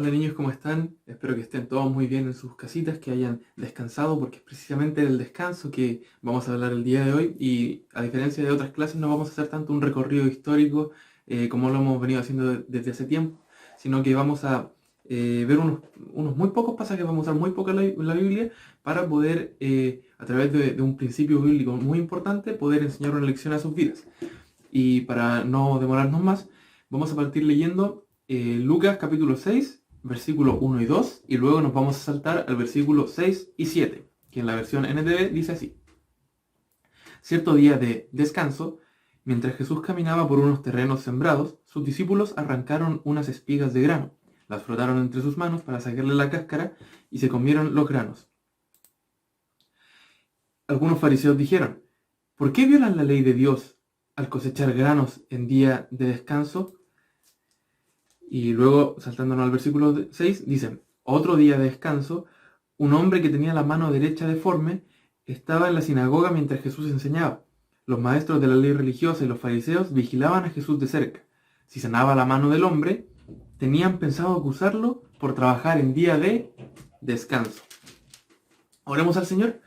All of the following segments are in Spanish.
Hola niños, ¿cómo están? Espero que estén todos muy bien en sus casitas, que hayan descansado, porque es precisamente del descanso que vamos a hablar el día de hoy. Y a diferencia de otras clases, no vamos a hacer tanto un recorrido histórico como lo hemos venido haciendo desde hace tiempo, sino que vamos a ver unos muy pocos pasajes, vamos a usar muy poco la Biblia para poder, a través de un principio bíblico muy importante, poder enseñar una lección a sus vidas. Y para no demorarnos más, vamos a partir leyendo Lucas capítulo 6, versículo 1 y 2, y luego nos vamos a saltar al versículo 6 y 7, que en la versión NTV dice así. Cierto día de descanso, mientras Jesús caminaba por unos terrenos sembrados, sus discípulos arrancaron unas espigas de grano, las frotaron entre sus manos para sacarle la cáscara y se comieron los granos. Algunos fariseos dijeron, ¿por qué violan la ley de Dios al cosechar granos en día de descanso? Y luego, saltándonos al versículo 6, dicen, otro día de descanso, un hombre que tenía la mano derecha deforme estaba en la sinagoga mientras Jesús enseñaba. Los maestros de la ley religiosa y los fariseos vigilaban a Jesús de cerca. Si sanaba la mano del hombre, tenían pensado acusarlo por trabajar en día de descanso. Oremos al Señor.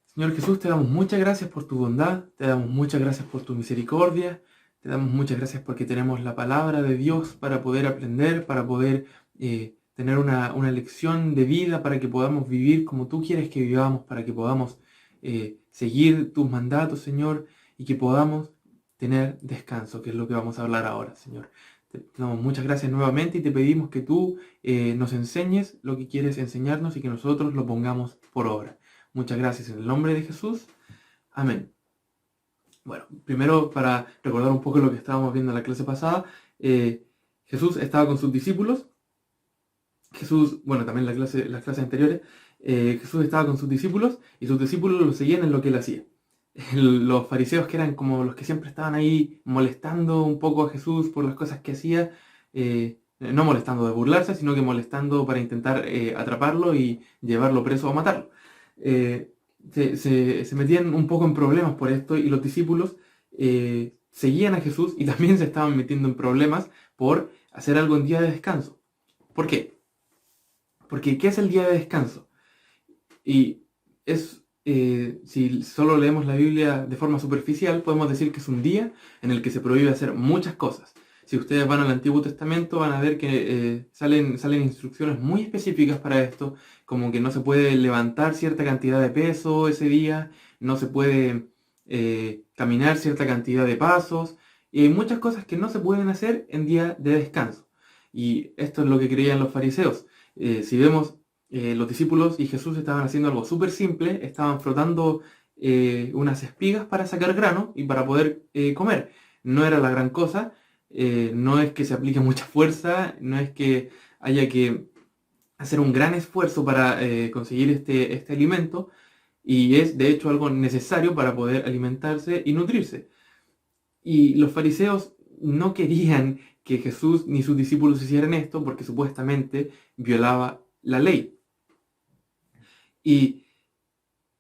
Señor Jesús, te damos muchas gracias por tu bondad, te damos muchas gracias por tu misericordia, te damos muchas gracias porque tenemos la palabra de Dios para poder aprender, para poder tener una lección de vida, para que podamos vivir como tú quieres que vivamos, para que podamos seguir tus mandatos, Señor, y que podamos tener descanso, que es lo que vamos a hablar ahora, Señor. Te damos muchas gracias nuevamente y te pedimos que tú nos enseñes lo que quieres enseñarnos y que nosotros lo pongamos por obra. Muchas gracias en el nombre de Jesús. Amén. Bueno, primero para recordar un poco lo que estábamos viendo en la clase pasada, Jesús estaba con sus discípulos. Jesús, bueno, también las clases anteriores, Jesús estaba con sus discípulos y sus discípulos lo seguían en lo que él hacía. Los fariseos, que eran como los que siempre estaban ahí molestando un poco a Jesús por las cosas que hacía, no molestando de burlarse, sino que molestando para intentar atraparlo y llevarlo preso o matarlo. Se metían un poco en problemas por esto y los discípulos seguían a Jesús y también se estaban metiendo en problemas por hacer algo en día de descanso. ¿Por qué? Porque ¿qué es el día de descanso? Y es, si solo leemos la Biblia de forma superficial, podemos decir que es un día en el que se prohíbe hacer muchas cosas. Si ustedes van al Antiguo Testamento van a ver que salen instrucciones muy específicas para esto, como que no se puede levantar cierta cantidad de peso ese día, no se puede caminar cierta cantidad de pasos, y hay muchas cosas que no se pueden hacer en día de descanso. Y esto es lo que creían los fariseos. Si vemos, los discípulos y Jesús estaban haciendo algo súper simple, estaban frotando unas espigas para sacar grano y para poder comer. No era la gran cosa. No es que se aplique mucha fuerza, no es que haya que hacer un gran esfuerzo para conseguir este alimento, y es de hecho algo necesario para poder alimentarse y nutrirse. Y los fariseos no querían que Jesús ni sus discípulos hicieran esto porque supuestamente violaba la ley. Y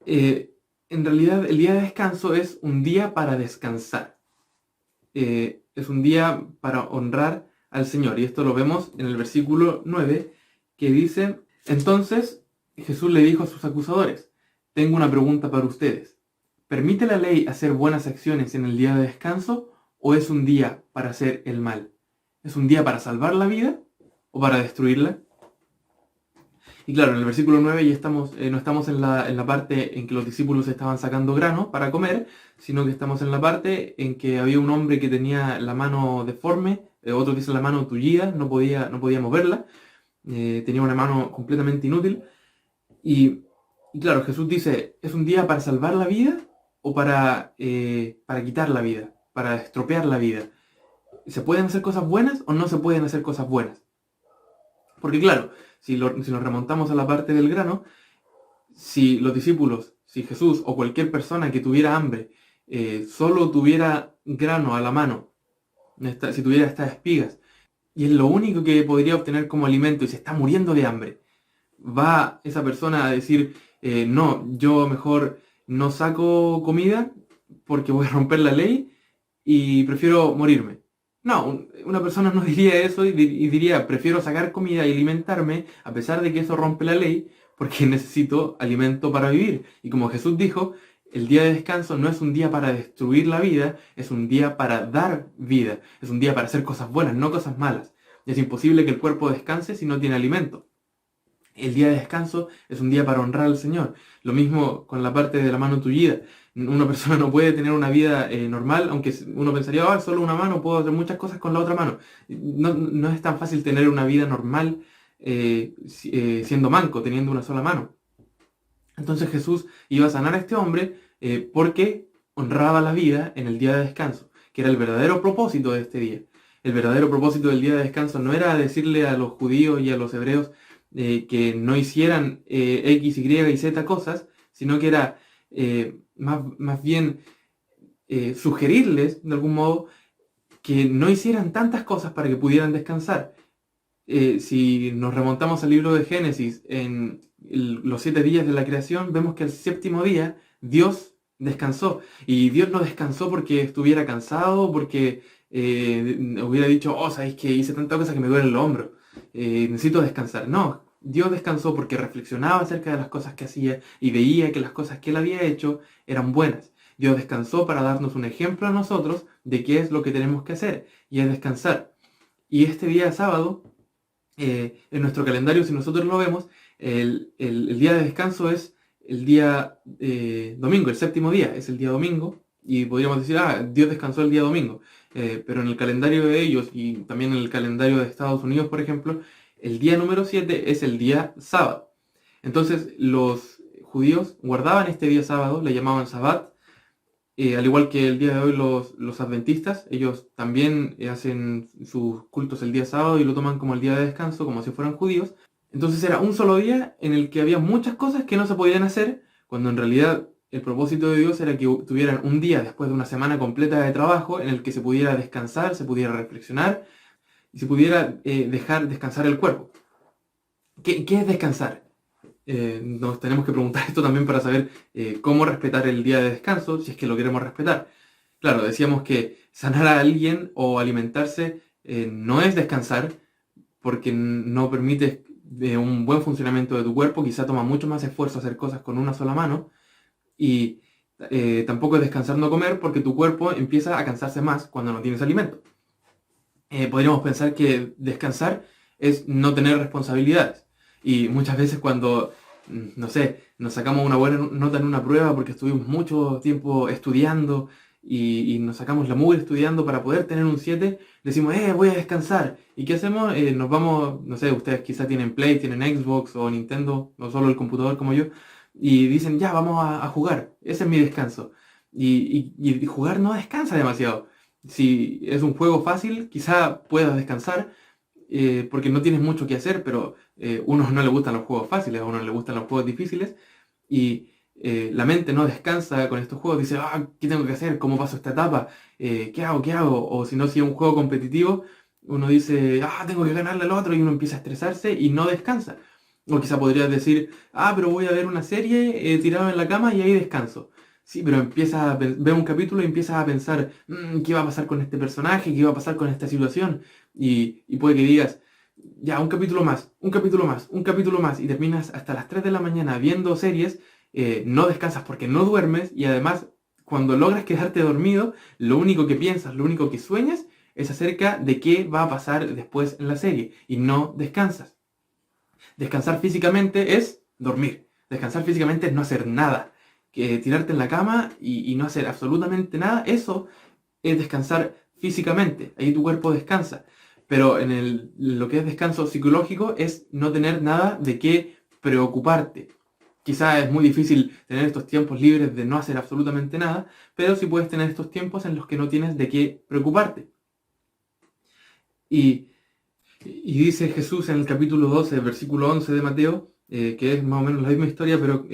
en realidad el día de descanso es un día para descansar. Es un día para honrar al Señor. Y esto lo vemos en el versículo 9, que dice, entonces Jesús le dijo a sus acusadores, tengo una pregunta para ustedes. ¿Permite la ley hacer buenas acciones en el día de descanso o es un día para hacer el mal? ¿Es un día para salvar la vida o para destruirla? Y claro, en el versículo 9 ya no estamos en la parte en que los discípulos estaban sacando grano para comer, sino que estamos en la parte en que había un hombre que tenía la mano deforme, otros dicen la mano tullida, no podía moverla, tenía una mano completamente inútil. Y claro, Jesús dice, ¿es un día para salvar la vida o para quitar la vida, para estropear la vida? ¿Se pueden hacer cosas buenas o no se pueden hacer cosas buenas? Porque claro, si nos remontamos a la parte del grano, si los discípulos, si Jesús o cualquier persona que tuviera hambre solo tuviera grano a la mano, si tuviera estas espigas, y es lo único que podría obtener como alimento y se está muriendo de hambre, ¿va esa persona a decir, no, yo mejor no saco comida porque voy a romper la ley y prefiero morirme? No, una persona no diría eso y diría, prefiero sacar comida y alimentarme, a pesar de que eso rompe la ley, porque necesito alimento para vivir. Y como Jesús dijo, el día de descanso no es un día para destruir la vida, es un día para dar vida, es un día para hacer cosas buenas, no cosas malas. Y es imposible que el cuerpo descanse si no tiene alimento. El día de descanso es un día para honrar al Señor. Lo mismo con la parte de la mano tullida. Una persona no puede tener una vida normal, aunque uno pensaría, ah, solo una mano, puedo hacer muchas cosas con la otra mano. No es tan fácil tener una vida normal siendo manco, teniendo una sola mano. Entonces Jesús iba a sanar a este hombre porque honraba la vida en el día de descanso, que era el verdadero propósito de este día. El verdadero propósito del día de descanso no era decirle a los judíos y a los hebreos que no hicieran X, Y y Z cosas, sino que era más bien sugerirles, de algún modo, que no hicieran tantas cosas para que pudieran descansar. Si nos remontamos al libro de Génesis, en los 7 días de la creación, vemos que el séptimo día Dios descansó. Y Dios no descansó porque estuviera cansado, porque hubiera dicho, oh, sabéis que hice tanta cosa que me duele el hombro, necesito descansar. No, Dios descansó porque reflexionaba acerca de las cosas que hacía y veía que las cosas que él había hecho eran buenas. Dios descansó para darnos un ejemplo a nosotros de qué es lo que tenemos que hacer, y es descansar. Y este día sábado, en nuestro calendario, si nosotros lo vemos, el día de descanso es el día domingo, el séptimo día es el día domingo, y podríamos decir, ah, Dios descansó el día domingo, pero en el calendario de ellos y también en el calendario de Estados Unidos, por ejemplo, el día número 7 es el día sábado. Entonces los judíos guardaban este día sábado, le llamaban Sabbat, al igual que el día de hoy los adventistas, ellos también hacen sus cultos el día sábado y lo toman como el día de descanso, como si fueran judíos. Entonces era un solo día en el que había muchas cosas que no se podían hacer, cuando en realidad el propósito de Dios era que tuvieran un día después de una semana completa de trabajo en el que se pudiera descansar, se pudiera reflexionar y se pudiera dejar descansar el cuerpo. ¿Qué es descansar? Nos tenemos que preguntar esto también para saber cómo respetar el día de descanso, si es que lo queremos respetar. Claro, decíamos que sanar a alguien o alimentarse no es descansar, porque no permite un buen funcionamiento de tu cuerpo, quizá toma mucho más esfuerzo hacer cosas con una sola mano, y tampoco es descansar no comer, porque tu cuerpo empieza a cansarse más cuando no tienes alimento. Podríamos pensar que descansar es no tener responsabilidades. Y muchas veces cuando, no sé, nos sacamos una buena nota en una prueba porque estuvimos mucho tiempo estudiando y nos sacamos la mugre estudiando para poder tener un 7, decimos, voy a descansar. ¿Y qué hacemos? Nos vamos, no sé, ustedes quizá tienen Play, tienen Xbox o Nintendo, no solo el computador como yo, y dicen, ya, vamos a jugar, ese es mi descanso. Y jugar no descansa demasiado. Si es un juego fácil, quizá puedas descansar porque no tienes mucho que hacer, pero a uno no le gustan los juegos fáciles, a uno le gustan los juegos difíciles, y la mente no descansa con estos juegos, dice, ¿qué tengo que hacer? ¿Cómo paso esta etapa? ¿Qué hago? ¿Qué hago? O si no, si es un juego competitivo, uno dice, tengo que ganarle al otro, y uno empieza a estresarse y no descansa. O quizá podrías decir, pero voy a ver una serie tirado en la cama y ahí descanso. Sí, pero empiezas a ver un capítulo y empiezas a pensar, ¿qué va a pasar con este personaje? ¿Qué va a pasar con esta situación? Y puede que digas, ya, un capítulo más, un capítulo más, un capítulo más, y terminas hasta las 3 de la mañana viendo series, no descansas porque no duermes, y además, cuando logras quedarte dormido, lo único que piensas, lo único que sueñas, es acerca de qué va a pasar después en la serie, y no descansas. Descansar físicamente es dormir, descansar físicamente es no hacer nada. Que tirarte en la cama y no hacer absolutamente nada, eso es descansar físicamente, ahí tu cuerpo descansa. Pero lo que es descanso psicológico es no tener nada de qué preocuparte. Quizá es muy difícil tener estos tiempos libres de no hacer absolutamente nada, pero sí puedes tener estos tiempos en los que no tienes de qué preocuparte. Y dice Jesús en el capítulo 12, versículo 11 de Mateo, que es más o menos la misma historia, pero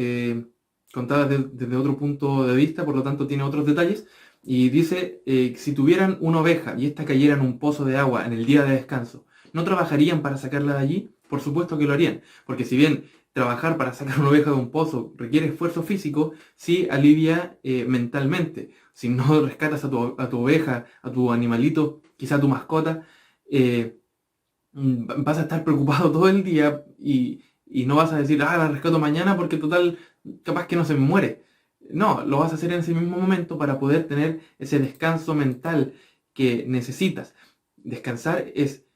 contada desde otro punto de vista, por lo tanto tiene otros detalles, y dice, si tuvieran una oveja y ésta cayera en un pozo de agua en el día de descanso, ¿no trabajarían para sacarla de allí? Por supuesto que lo harían, porque si bien trabajar para sacar una oveja de un pozo requiere esfuerzo físico, sí alivia mentalmente. Si no rescatas a tu oveja, a tu animalito que quizá tu mascota, vas a estar preocupado todo el día y no vas a decir, la rescato mañana porque total, capaz que no se me muere. No, lo vas a hacer en ese mismo momento para poder tener ese descanso mental que necesitas. Descansar es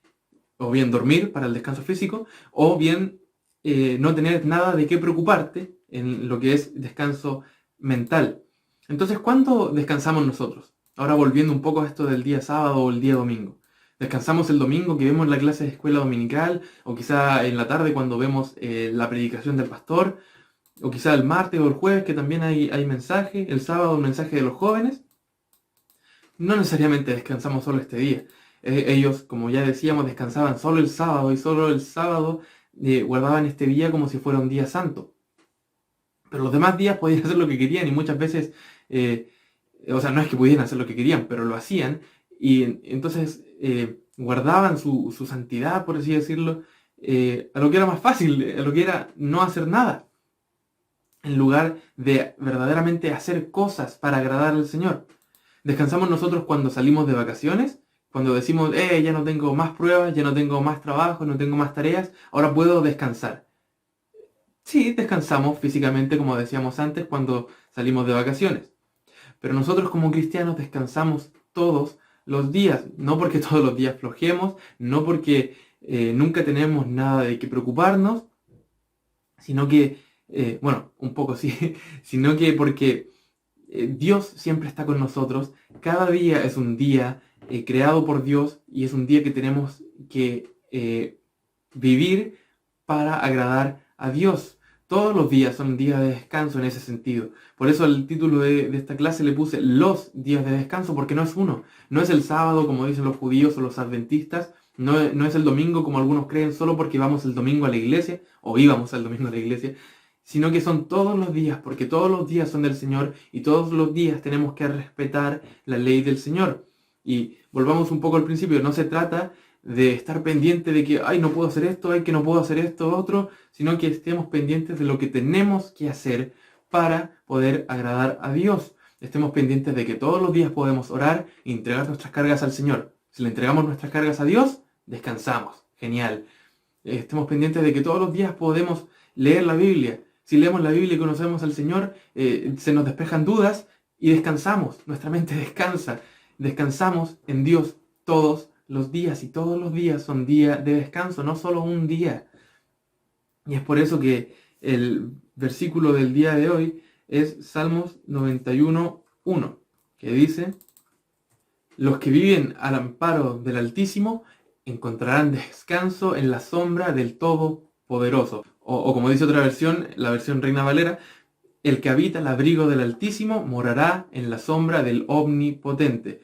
o bien dormir para el descanso físico, o bien no tener nada de qué preocuparte en lo que es descanso mental. Entonces, ¿cuándo descansamos nosotros? Ahora volviendo un poco a esto del día sábado o el día domingo. Descansamos el domingo que vemos la clase de escuela dominical, o quizá en la tarde cuando vemos la predicación del pastor, o quizá el martes o el jueves que también hay mensaje, el sábado un mensaje de los jóvenes. No necesariamente descansamos solo este día. Ellos, como ya decíamos, descansaban solo el sábado y solo el sábado guardaban este día como si fuera un día santo. Pero los demás días podían hacer lo que querían y muchas veces, o sea, no es que pudieran hacer lo que querían, pero lo hacían y entonces guardaban su santidad, por así decirlo, a lo que era más fácil, a lo que era no hacer nada, en lugar de verdaderamente hacer cosas para agradar al Señor. Descansamos nosotros cuando salimos de vacaciones, cuando decimos, ya no tengo más pruebas, ya no tengo más trabajo, no tengo más tareas, ahora puedo descansar. Sí, descansamos físicamente, como decíamos antes, cuando salimos de vacaciones. Pero nosotros como cristianos descansamos todos los días, no porque todos los días flojemos, no porque nunca tenemos nada de qué preocuparnos, sino que, bueno, un poco sí, sino que porque Dios siempre está con nosotros. Cada día es un día creado por Dios y es un día que tenemos que vivir para agradar a Dios. Todos los días son días de descanso en ese sentido. Por eso el título de esta clase le puse los días de descanso, porque no es uno. No es el sábado como dicen los judíos o los adventistas. No es el domingo como algunos creen solo porque vamos el domingo a la iglesia o íbamos el domingo a la iglesia, sino que son todos los días, porque todos los días son del Señor y todos los días tenemos que respetar la ley del Señor. Y volvamos un poco al principio, no se trata de estar pendiente de que, ay, no puedo hacer esto, ay, que no puedo hacer esto, otro, sino que estemos pendientes de lo que tenemos que hacer para poder agradar a Dios. Estemos pendientes de que todos los días podemos orar e entregar nuestras cargas al Señor. Si le entregamos nuestras cargas a Dios, descansamos. Genial. Estemos pendientes de que todos los días podemos leer la Biblia. Si leemos la Biblia y conocemos al Señor, se nos despejan dudas y descansamos. Nuestra mente descansa. Descansamos en Dios todos los días y todos los días son días de descanso, no solo un día. Y es por eso que el versículo del día de hoy es Salmos 91:1, que dice: los que viven al amparo del Altísimo encontrarán descanso en la sombra del Todopoderoso. O como dice otra versión, la versión Reina Valera, el que habita el abrigo del Altísimo morará en la sombra del Omnipotente.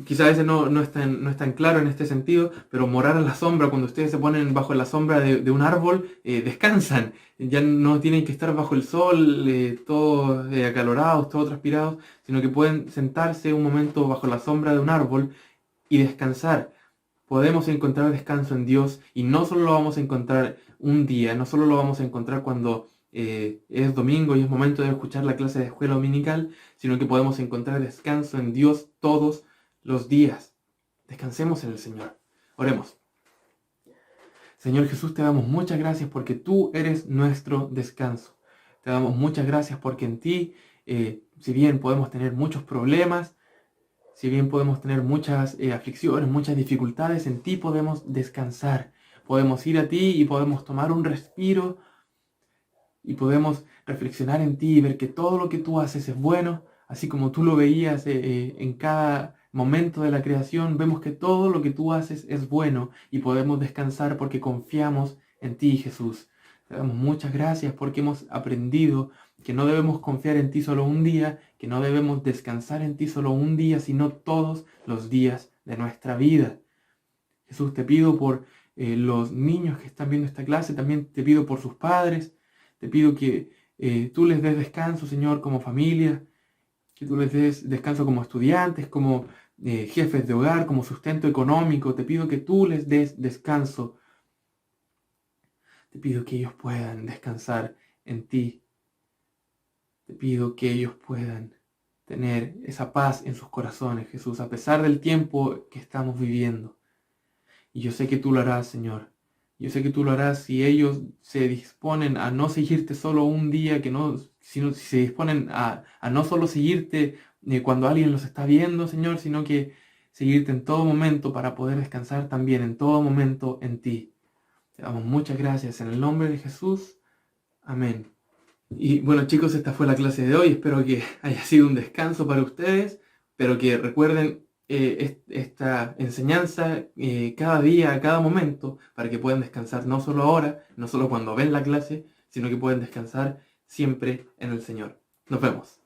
Quizá a veces no es tan claro en este sentido, pero morar en la sombra, cuando ustedes se ponen bajo la sombra de un árbol, descansan. Ya no tienen que estar bajo el sol, todos acalorados, todos transpirados, sino que pueden sentarse un momento bajo la sombra de un árbol y descansar. Podemos encontrar descanso en Dios y no solo lo vamos a encontrar un día, no solo lo vamos a encontrar cuando es domingo y es momento de escuchar la clase de escuela dominical, sino que podemos encontrar descanso en Dios todos los días. Descansemos en el Señor. Oremos. Señor Jesús, te damos muchas gracias porque tú eres nuestro descanso. Te damos muchas gracias porque en ti, si bien podemos tener muchos problemas, si bien podemos tener muchas aflicciones, muchas dificultades, en ti podemos descansar. Podemos ir a ti y podemos tomar un respiro y podemos reflexionar en ti y ver que todo lo que tú haces es bueno, así como tú lo veías en cada momento de la creación. Vemos que todo lo que tú haces es bueno y podemos descansar porque confiamos en ti, Jesús. Te damos muchas gracias porque hemos aprendido que no debemos confiar en ti solo un día, que no debemos descansar en ti solo un día, sino todos los días de nuestra vida. Jesús, te pido por los niños que están viendo esta clase, también te pido por sus padres, te pido que tú les des descanso, Señor, como familia, que tú les des descanso como estudiantes, como jefes de hogar, como sustento económico. Te pido que tú les des descanso. Te pido que ellos puedan descansar en ti. Te pido que ellos puedan tener esa paz en sus corazones, Jesús, a pesar del tiempo que estamos viviendo. Y yo sé que tú lo harás, Señor. Yo sé que tú lo harás si ellos se disponen a no seguirte solo un día, sino si se disponen a no solo seguirte cuando alguien los está viendo, Señor, sino que seguirte en todo momento para poder descansar también en todo momento en ti. Te damos muchas gracias en el nombre de Jesús. Amén. Y bueno, chicos, esta fue la clase de hoy. Espero que haya sido un descanso para ustedes, pero que recuerden esta enseñanza cada día, cada momento, para que puedan descansar no solo ahora, no solo cuando ven la clase, sino que pueden descansar siempre en el Señor. Nos vemos.